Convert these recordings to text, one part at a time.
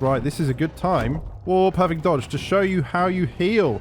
Right, this is a good time. Whoa, perfect dodge to show you how you heal.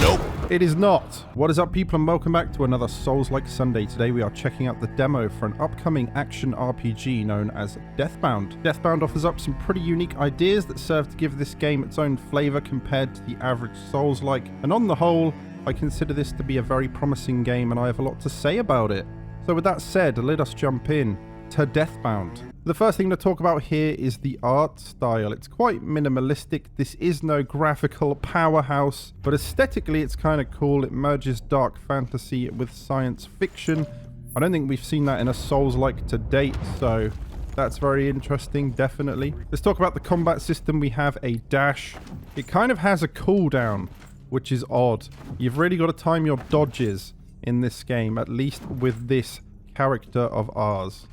Nope. It is not. What is up, people, and welcome back to another Souls-like Sunday. Today we are checking out the demo for an upcoming action RPG known as Deathbound. Deathbound offers up some pretty unique ideas that serve to give this game its own flavor compared to the average Souls-like, and on the whole, I consider this to be a very promising game and I have a lot to say about it. So with that said, let us jump in to Deathbound. The first thing to talk about here is the art style. It's quite minimalistic. This is no graphical powerhouse, but aesthetically it's kind of cool. It merges dark fantasy with science fiction. I don't think we've seen that in a Souls-like to date, so that's very interesting, definitely. Let's talk about the combat system. We have a dash. It kind of has a cooldown, which is odd. You've really got to time your dodges in this game, at least with this character of ours.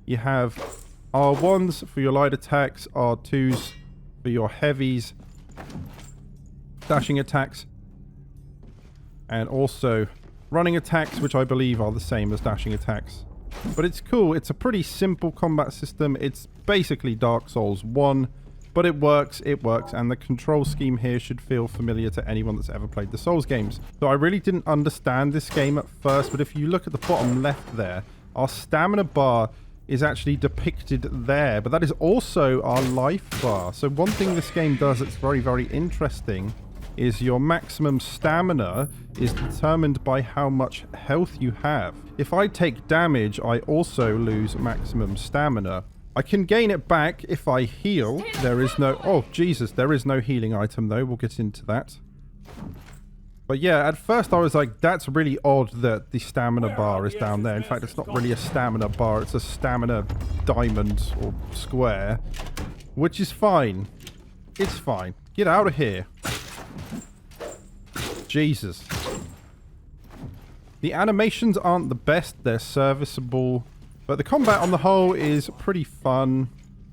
You have R1s for your light attacks, R2s for your heavies, dashing attacks, and also running attacks, which I believe are the same as dashing attacks. But it's cool. It's a pretty simple combat system. It's basically Dark Souls 1, but it works, and the control scheme here should feel familiar to anyone that's ever played the Souls games. So I really didn't understand this game at first, but if you look at the bottom left there, our stamina bar is actually depicted there, but that is also our life bar. So one thing this game does that's very, very interesting is your maximum stamina is determined by how much health you have. If I take damage, I also lose maximum stamina. I can gain it back if I heal. There is no... Oh, Jesus. There is no healing item, though. We'll get into that. But yeah, at first I was like, that's really odd that the stamina bar is down there. In fact, it's not really a stamina bar. It's a stamina diamond or square, which is fine. It's fine. Get out of here. Jesus. The animations aren't the best. They're serviceable. But the combat on the whole is pretty fun.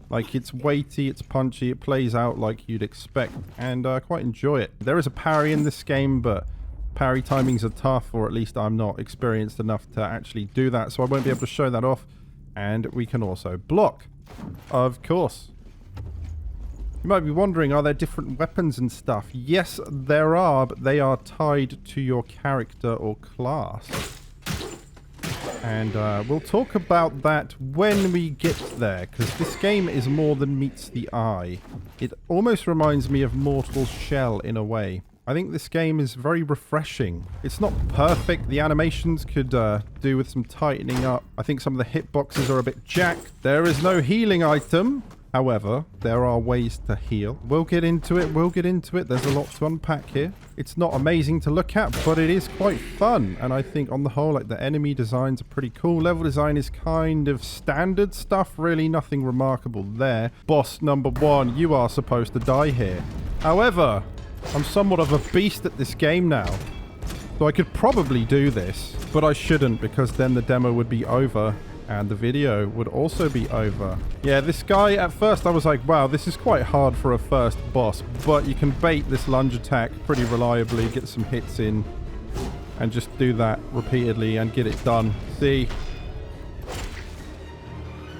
Like, it's weighty, it's punchy, it plays out like you'd expect, and I quite enjoy it. There is a parry in this game, but parry timings are tough, or at least I'm not experienced enough to actually do that, so I won't be able to show that off. And we can also block, of course. You might be wondering, are there different weapons and stuff? Yes, there are, but they are tied to your character or class. And we'll talk about that when we get there, because this game is more than meets the eye. It almost reminds me of Mortal Shell in a way. I think this game is very refreshing. It's not perfect. The animations could do with some tightening up. I think some of the hitboxes are a bit jacked. There is no healing item. However, there are ways to heal. We'll get into it. There's a lot to unpack here. It's not amazing to look at, but it is quite fun. And I think on the whole, like, the enemy designs are pretty cool. Level design is kind of standard stuff. Really nothing remarkable there. Boss number 1, you are supposed to die here. However, I'm somewhat of a beast at this game now. So I could probably do this, but I shouldn't, because then the demo would be over. And the video would also be over. Yeah, this guy, at first I was like, wow, this is quite hard for a first boss. But you can bait this lunge attack pretty reliably, get some hits in, and just do that repeatedly and get it done. See?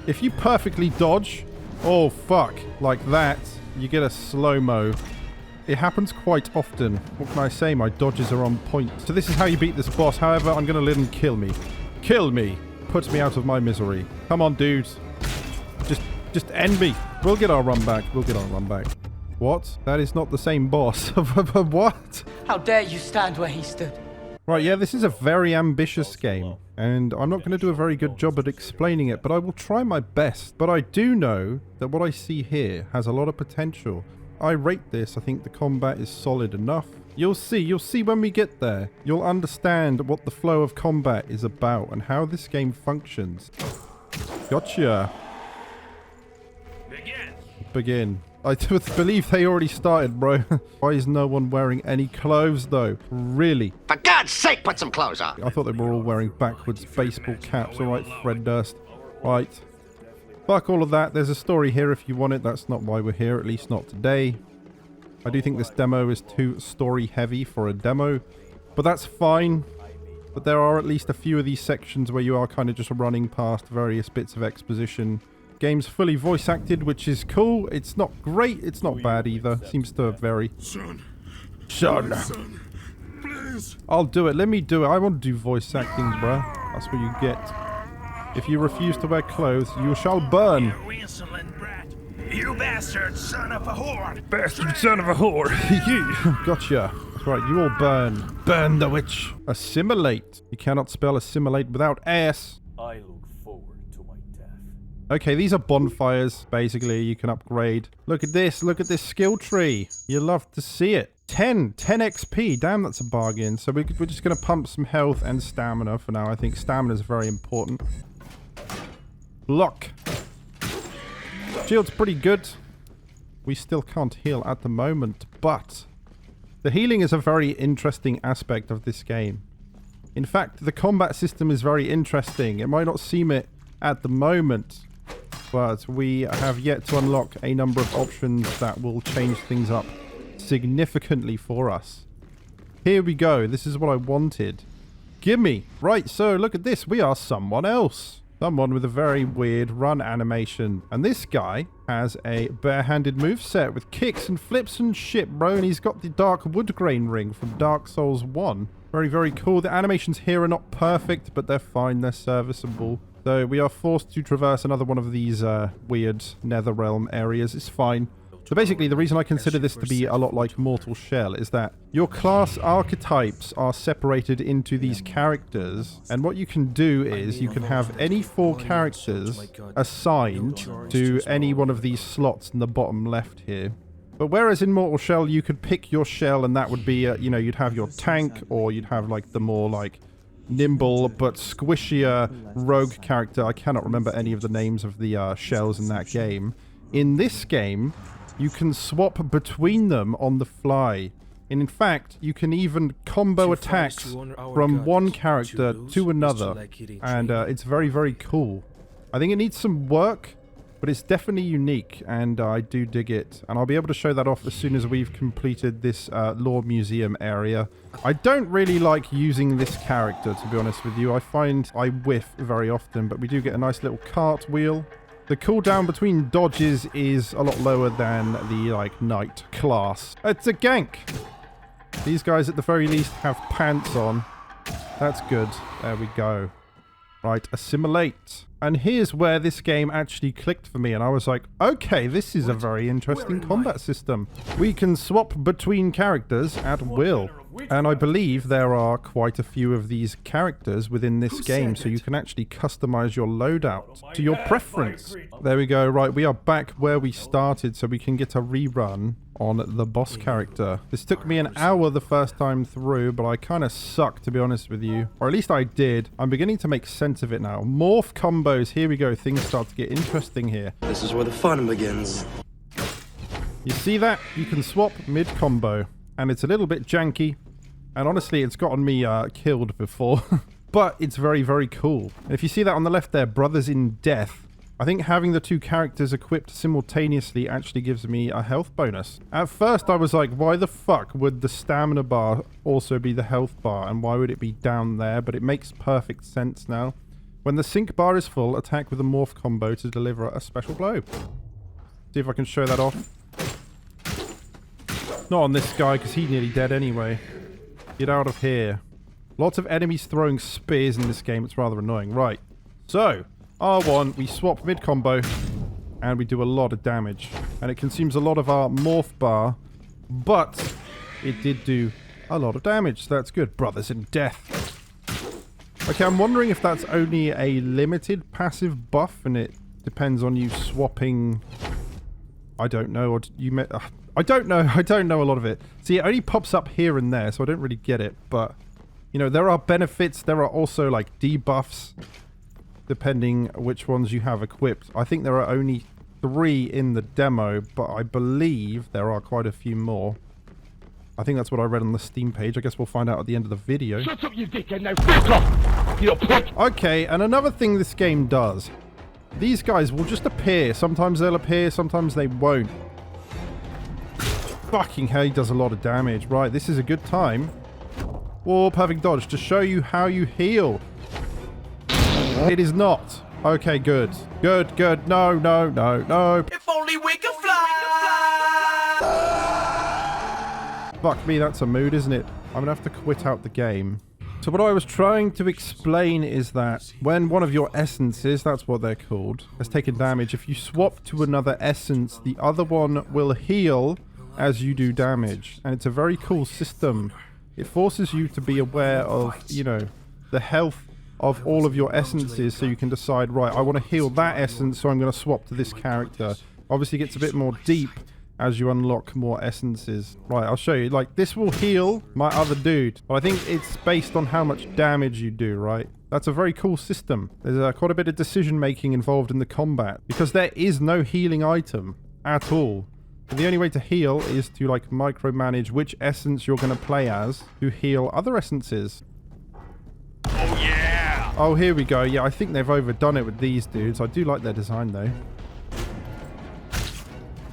If you perfectly dodge, oh fuck, like that, you get a slow-mo. It happens quite often. What can I say? My dodges are on point. So this is how you beat this boss. However, I'm going to let him kill me. Kill me! Puts me out of my misery. Come on, dudes. Just end me. We'll get our run back. What? That is not the same boss. What? How dare you stand where he stood? Right, yeah, this is a very ambitious game. And I'm not going to do a very good job at explaining it, but I will try my best. But I do know that what I see here has a lot of potential. I rate this. I think the combat is solid enough. You'll see when we get there. You'll understand what the flow of combat is about and how this game functions. Gotcha. Begin. I believe they already started, bro. Why is no one wearing any clothes, though? Really? For God's sake, put some clothes on! I thought they were all wearing backwards baseball caps. All right, Fred Durst. Right. Fuck all of that. There's a story here if you want it. That's not why we're here, at least not today. I do think this demo is too story heavy for a demo, but that's fine. But there are at least a few of these sections where you are kind of just running past various bits of exposition Game's fully voice acted, which is cool. It's not great. It's not bad either. Seems to vary. Son. Son. Son. Please. I'll do it. Let me do it. I want to do voice acting, bruh. That's what you get. If you refuse to wear clothes, you shall burn. You insolent brat. You bastard son of a whore. Bastard son of a whore. Gotcha. That's right. You all burn. Burn the witch. Assimilate. You cannot spell assimilate without S. I look forward to my death. Okay, these are bonfires, basically. You can upgrade. Look at this. Look at this skill tree. You love to see it. 10 XP. Damn, that's a bargain. So we're just going to pump some health and stamina for now. I think stamina is very important. Block. Shield's pretty good. We still can't heal at the moment, but the healing is a very interesting aspect of this game. In fact, the combat system is very interesting. It might not seem it at the moment, but we have yet to unlock a number of options that will change things up significantly for us. Here we go. This is what I wanted. Gimme. Right, so look at this. We are someone else. Someone with a very weird run animation. And this guy has a barehanded moveset with kicks and flips and shit, bro. And he's got the dark wood grain ring from Dark Souls 1. Very, very cool. The animations here are not perfect, but they're fine. They're serviceable. So we are forced to traverse another one of these weird Netherrealm areas. It's fine. So basically, the reason I consider this to be a lot like Mortal Shell is that your class archetypes are separated into these characters, and what you can do is you can have any 4 characters assigned to any one of these slots in the bottom left here. But whereas in Mortal Shell, you could pick your shell, and that would be, you know, you'd have your tank, or you'd have like the more like nimble but squishier rogue character. I cannot remember any of the names of the shells in that game. In this game, you can swap between them on the fly. And in fact, you can even combo attacks from one character to another. And it's very, very cool. I think it needs some work, but it's definitely unique, and I do dig it. And I'll be able to show that off as soon as we've completed this Lore Museum area. I don't really like using this character, to be honest with you. I find I whiff very often, but we do get a nice little cartwheel. The cooldown between dodges is a lot lower than the, like, knight class. It's a gank! These guys, at the very least, have pants on. That's good. There we go. Right, assimilate. And here's where this game actually clicked for me, and I was like, okay, this is a very interesting combat system. We can swap between characters at will. And I believe there are quite a few of these characters within this game, so you can actually customize your loadout to your preference. There we go. Right, we are back where we started, so we can get a rerun on the boss character. This took me an hour the first time through, but I kind of sucked, to be honest with you. Or at least I did. I'm beginning to make sense of it now. Morph combos. Here we go. Things start to get interesting here. This is where the fun begins. You see that? You can swap mid-combo. And it's a little bit janky. And honestly, it's gotten me killed before. But it's very, very cool. And if you see that on the left there, Brothers in Death, I think having the 2 characters equipped simultaneously actually gives me a health bonus. At first, I was like, why the fuck would the stamina bar also be the health bar? And why would it be down there? But it makes perfect sense now. When the sync bar is full, attack with a morph combo to deliver a special blow. See if I can show that off. Not on this guy, because he's nearly dead anyway. Get out of here. Lots of enemies throwing spears in this game. It's rather annoying. Right. So, R1, we swap mid-combo, and we do a lot of damage. And it consumes a lot of our morph bar, but it did do a lot of damage. So that's good. Brothers in Death. Okay, I'm wondering if that's only a limited passive buff, and it depends on you swapping... I don't know. Or you I don't know. I don't know a lot of it. See, it only pops up here and there, so I don't really get it. But, you know, there are benefits. There are also, like, debuffs, depending which ones you have equipped. I think there are only 3 in the demo, but I believe there are quite a few more. I think that's what I read on the Steam page. I guess we'll find out at the end of the video. Shut up, you dickhead, now fuck off! You prick! Okay, and another thing this game does. These guys will just appear. Sometimes they'll appear, sometimes they won't. Fucking hell, he does a lot of damage. Right, this is a good time. Whoa, perfect dodge to show you how you heal. It is not. Okay, good. Good, good. No, no, no, no. If only we could fly! Fuck me, that's a mood, isn't it? I'm gonna have to quit out the game. So what I was trying to explain is that when one of your essences, that's what they're called, has taken damage, if you swap to another essence, the other one will heal as you do damage. And it's a very cool system. It forces you to be aware of, you know, the health of all of your essences, so you can decide, right, I want to heal that essence, so I'm going to swap to this character. Obviously it gets a bit more deep as you unlock more essences. Right, I'll show you. Like, this will heal my other dude. But I think it's based on how much damage you do, right? That's a very cool system. There's quite a bit of decision making involved in the combat, because there is no healing item at all. The only way to heal is to, like, micromanage which essence you're going to play as to heal other essences. Oh, yeah! Oh, here we go. Yeah, I think they've overdone it with these dudes. I do like their design, though.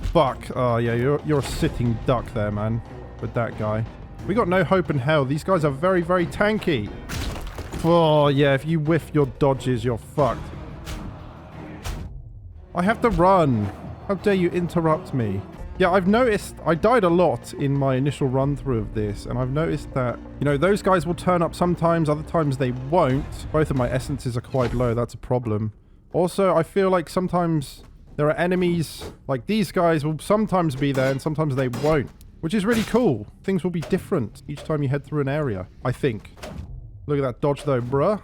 Fuck. Oh, yeah, you're a sitting duck there, man, with that guy. We got no hope in hell. These guys are very, very tanky. Oh, yeah, if you whiff your dodges, you're fucked. I have to run. How dare you interrupt me? Yeah, I've noticed I died a lot in my initial run through of this, and I've noticed that, you know, those guys will turn up sometimes, other times they won't. Both of my essences are quite low, that's a problem. Also, I feel like sometimes there are enemies, like these guys will sometimes be there and sometimes they won't, which is really cool. Things will be different each time you head through an area, I think. Look at that dodge though, bruh.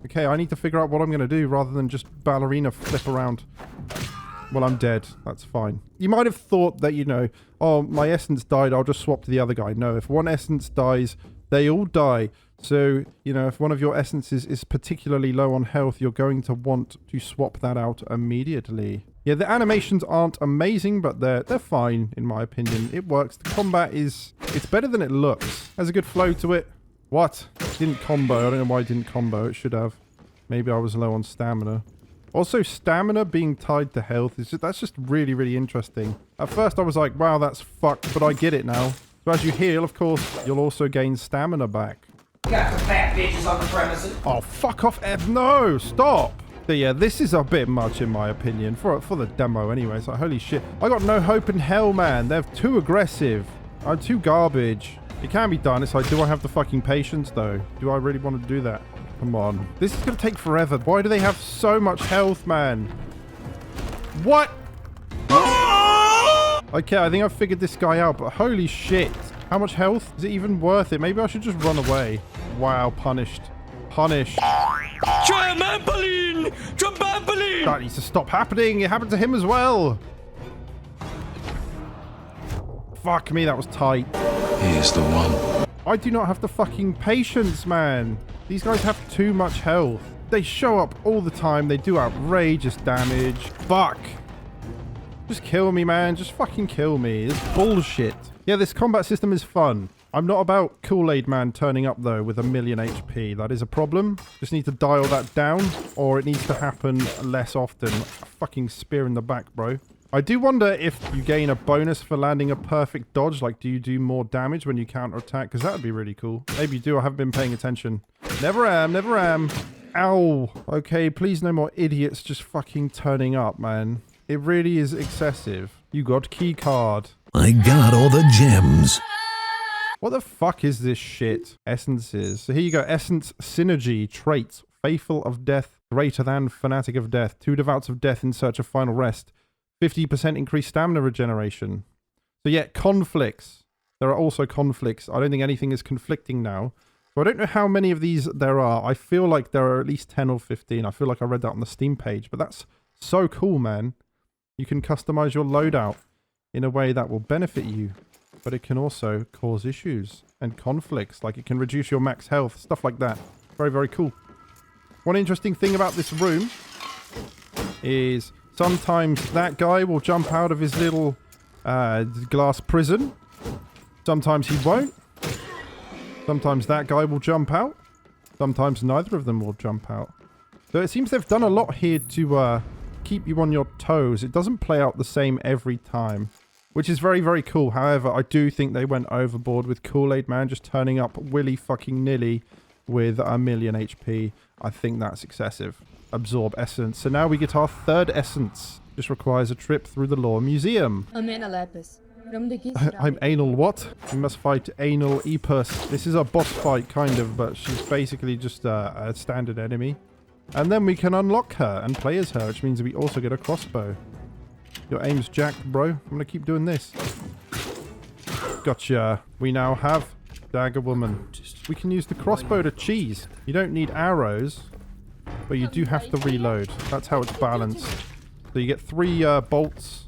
Okay, I need to figure out what I'm going to do rather than just ballerina flip around. Well, I'm dead. That's fine. You might have thought that, you know, oh, my essence died, I'll just swap to the other guy. No, if one essence dies, they all die. So, you know, if one of your essences is particularly low on health, you're going to want to swap that out immediately. Yeah, the animations aren't amazing, but they're fine, in my opinion. It works. The combat it's better than it looks. Has a good flow to it. What? Didn't combo. I don't know why it didn't combo. It should have. Maybe I was low on stamina. Also, stamina being tied to health, that's just really, really interesting. At first I was like, wow, that's fucked, but I get it now. So as you heal, of course, you'll also gain stamina back. Got some fat bitches on the premises. Oh, fuck off, Ed. No, stop. So yeah, this is a bit much in my opinion, for the demo anyway. It's like, holy shit. I got no hope in hell, man. They're too aggressive. I'm too garbage. It can be done. It's like, do I have the fucking patience, though? Do I really want to do that? Come on. This is going to take forever. Why do they have so much health, man? What? Okay, I think I've figured this guy out, but holy shit. How much health? Is it even worth it? Maybe I should just run away. Wow, punished. Punished. Trampoline! Trampoline! That needs to stop happening. It happened to him as well. Fuck me, that was tight. He's the one. I do not have the fucking patience, man. These guys have too much health. They show up all the time. They do outrageous damage. Fuck. Just kill me, man. Just fucking kill me. It's bullshit. Yeah, this combat system is fun. I'm not about Kool-Aid man turning up, though, with 1,000,000 HP. That is a problem. Just need to dial that down, or it needs to happen less often. A fucking spear in the back, bro. I do wonder if you gain a bonus for landing a perfect dodge. Like, do you do more damage when you counterattack? Because that would be really cool. Maybe you do. I haven't been paying attention. Never am. Never am. Ow. Okay, please no more idiots just fucking turning up, man. It really is excessive. You got key card. I got all the gems. What the fuck is this shit? Essences. So here you go. Essence synergy traits. Faithful of death. Greater than fanatic of death. 2 devouts of death in search of final rest. 50% increased stamina regeneration. So yeah, conflicts. There are also conflicts. I don't think anything is conflicting now. So I don't know how many of these there are. I feel like there are at least 10 or 15. I feel like I read that on the Steam page. But that's so cool, man. You can customize your loadout in a way that will benefit you. But it can also cause issues and conflicts. Like it can reduce your max health. Stuff like that. Very, very cool. One interesting thing about this room is sometimes that guy will jump out of his little glass prison. Sometimes he won't. Sometimes that guy will jump out. Sometimes neither of them will jump out. So it seems they've done a lot here to keep you on your toes. It doesn't play out the same every time, which is very, very cool. However, I do think they went overboard with Kool-Aid man just turning up willy fucking nilly with 1,000,000 HP. I think that's excessive. absorb essence. So now we get our third essence. This requires a trip through the Lore Museum. I'm anal what? We must fight anal Epus. This is a boss fight, kind of, but she's basically just a standard enemy. And then we can unlock her and play as her, which means we also get a crossbow. Your aim's jacked, bro. I'm gonna keep doing this. Gotcha. We now have Dagger Woman. We can use the crossbow to cheese. You don't need arrows, but you do have to reload. That's how it's balanced. So you get 3 bolts,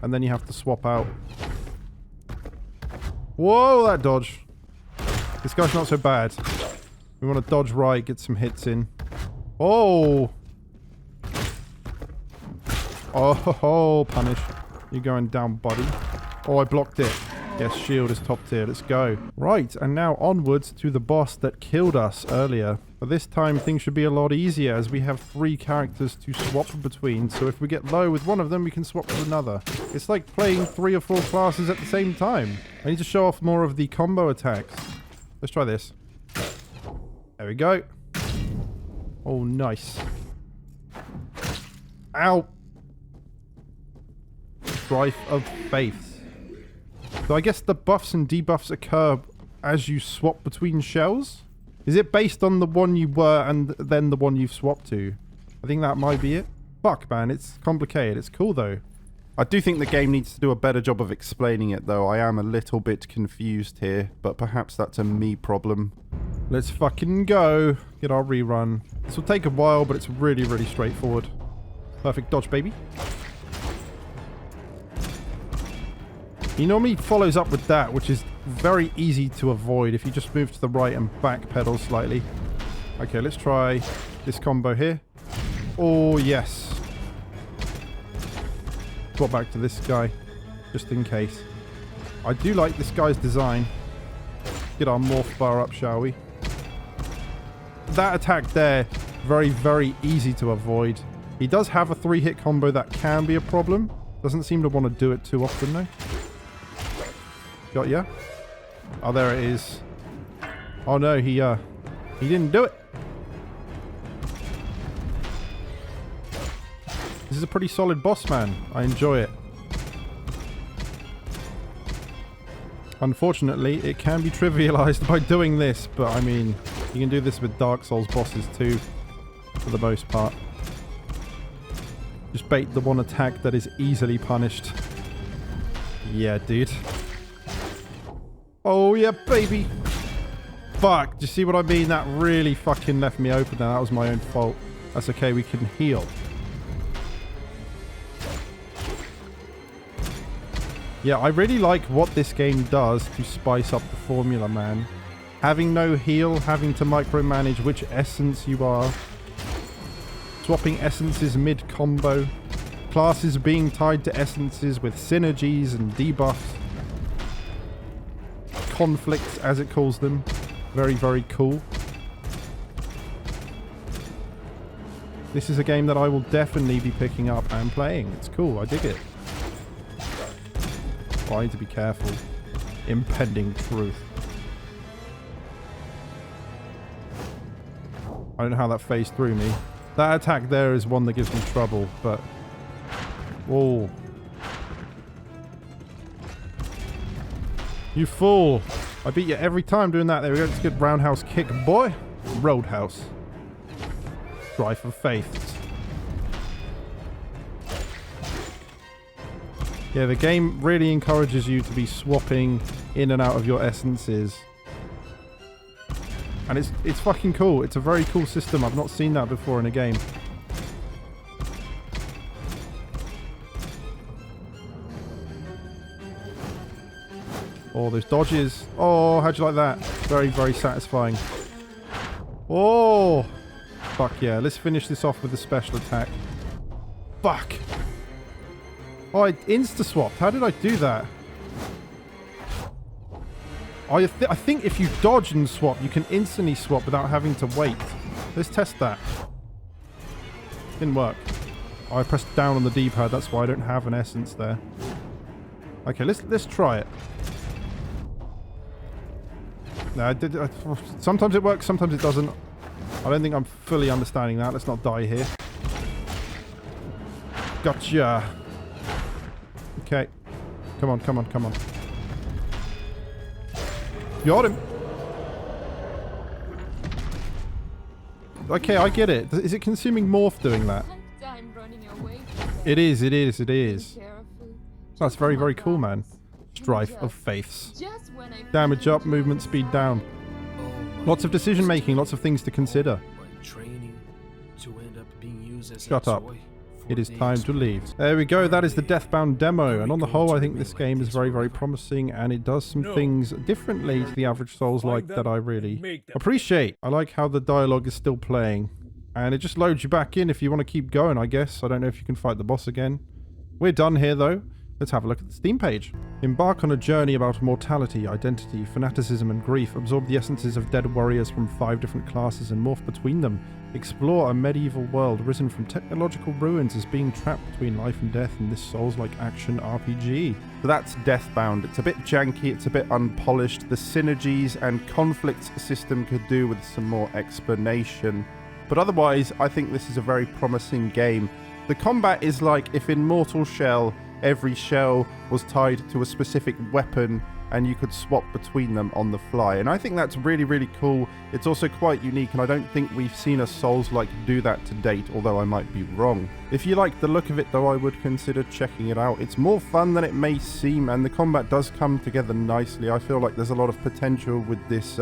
and then you have to swap out. Whoa, that dodge. This guy's not so bad. We want to dodge right, get some hits in. Oh! Oh, punish. You're going down, buddy. Oh, I blocked it. Yes, shield is top tier. Let's go. Right, and now onwards to the boss that killed us earlier. But this time things should be a lot easier as we have 3 characters to swap between. So if we get low with one of them, we can swap with another. It's like playing 3 or 4 classes at the same time. I need to show off more of the combo attacks. Let's try this. There we go. Oh, nice. Ow. Strife of Faith. So I guess the buffs and debuffs occur as you swap between shells? Is it based on the one you were and then the one you've swapped to? I think that might be it. Fuck, man, it's complicated. It's cool, though. I do think the game needs to do a better job of explaining it, though. I am a little bit confused here, but perhaps that's a me problem. Let's fucking go. Get our rerun. This will take a while, but it's really, really straightforward. Perfect dodge, baby. He normally follows up with that, which is very easy to avoid if you just move to the right and backpedal slightly. Okay, let's try this combo here. Oh, yes. Swap back to this guy, just in case. I do like this guy's design. Get our morph bar up, shall we? That attack there, very, very easy to avoid. He does have a 3-hit combo that can be a problem. Doesn't seem to want to do it too often, though. Got ya? Oh, there it is. Oh no, he didn't do it. This is a pretty solid boss, man. I enjoy it. Unfortunately, it can be trivialized by doing this, but I mean, you can do this with Dark Souls bosses too, for the most part. Just bait the one attack that is easily punished. Yeah, dude. Oh, yeah, baby. Fuck. Do you see what I mean? That really fucking left me open there. That was my own fault. That's okay. We can heal. Yeah, I really like what this game does to spice up the formula, man. Having no heal, having to micromanage which essence you are. Swapping essences mid-combo. Classes being tied to essences with synergies and debuffs. Conflicts, as it calls them. Very, very cool. This is a game that I will definitely be picking up and playing. It's cool. I dig it. Oh, I need to be careful. Impending truth. I don't know how that phased through me. That attack there is one that gives me trouble, but... Whoa. You fool. I beat you every time doing that. There we go. It's a good roundhouse kick, boy. Roadhouse. Strife of Faith. Yeah, the game really encourages you to be swapping in and out of your essences. And it's fucking cool. It's a very cool system. I've not seen that before in a game. Oh, those dodges. Oh, how'd you like that? Very, very satisfying. Oh! Fuck yeah. Let's finish this off with a special attack. Fuck! Oh, I insta-swapped. How did I do that? I think if you dodge and swap, you can instantly swap without having to wait. Let's test that. Didn't work. Oh, I pressed down on the D-pad. That's why I don't have an essence there. Okay, let's try it. No, sometimes it works, sometimes it doesn't. I don't think I'm fully understanding that. Let's not die here. Gotcha. Okay. Come on, come on, come on. Got him. Okay, I get it. Is it consuming morph doing that? It is, it is, it is. That's very, very cool, man. Strife of faiths. Damage up, movement speed down. Lots of decision making, lots of things to consider. Shut up. It is time to leave. There we go, that is the Deathbound demo, and on the whole I think this game is very, very promising, and it does some things differently to the average Souls-like that I really appreciate. I like how the dialogue is still playing, and it just loads you back in if you want to keep going, I guess. I don't know if you can fight the boss again. We're done here though. Let's have a look at the Steam page. Embark on a journey about mortality, identity, fanaticism and grief. Absorb the essences of dead warriors from 5 different classes and morph between them. Explore a medieval world risen from technological ruins as being trapped between life and death in this Souls-like action RPG. So that's Deathbound. It's a bit janky, it's a bit unpolished. The synergies and conflicts system could do with some more explanation. But otherwise, I think this is a very promising game. The combat is like if in Mortal Shell, every shell was tied to a specific weapon and you could swap between them on the fly. And I think that's really, really cool. It's also quite unique, and I don't think we've seen a Souls-like do that to date, although I might be wrong. If you like the look of it, though, I would consider checking it out. It's more fun than it may seem, and the combat does come together nicely. I feel like there's a lot of potential with this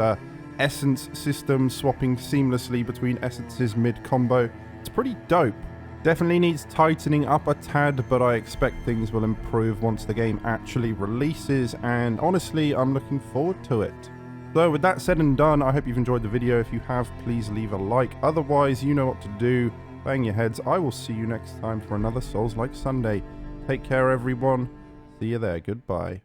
essence system, swapping seamlessly between essences mid-combo. It's pretty dope. Definitely needs tightening up a tad, but I expect things will improve once the game actually releases, and honestly, I'm looking forward to it. So with that said and done, I hope you've enjoyed the video. If you have, please leave a like. Otherwise, you know what to do. Bang your heads. I will see you next time for another Souls-like Sunday. Take care, everyone. See you there. Goodbye.